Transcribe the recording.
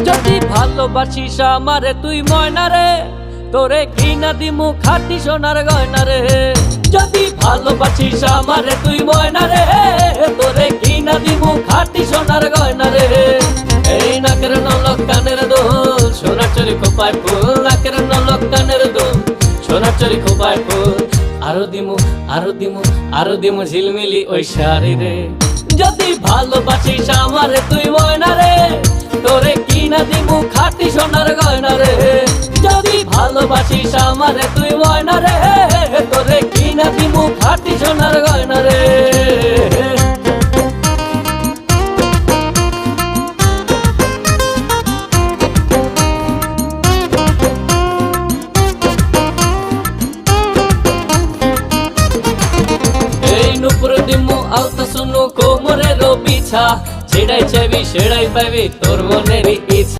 যদি ভালোবাসিস আমারে তুই ময়না রে, তোরে কিনা দিমু খাঁটি সোনার গয়না রে। যদি ভালোবাসিস আমারে তুই ময়না রে, তোরে কিনা দিমু খাঁটি সোনার গয়না রে। এই নাকের নলক কানের দোল, সোনার চরি খোপায় ফুল, নাকের নলক কানের দোল, সোনার চরি খোপায় ফুল। আরো দিমু আরো দিমু আরো দিমু ঝিলমিলি ওই শাড়ি রে। যদি ভালোবাসিস আমারে তুই ময়না রে, তোরে কিনা দিমু খাঁটি সোনার গয়না রে। যদি ভালোবাসিস আমারে তুই ময়না রে, তোরে কিনা দিমু খাঁটি সোনার গয়না রে। নুপুর দিমু আলতা শুনু কোমরের বিছা, ছেড়াই চাইবি সেড়াই পাইবি তোর মনের ইচ্ছা।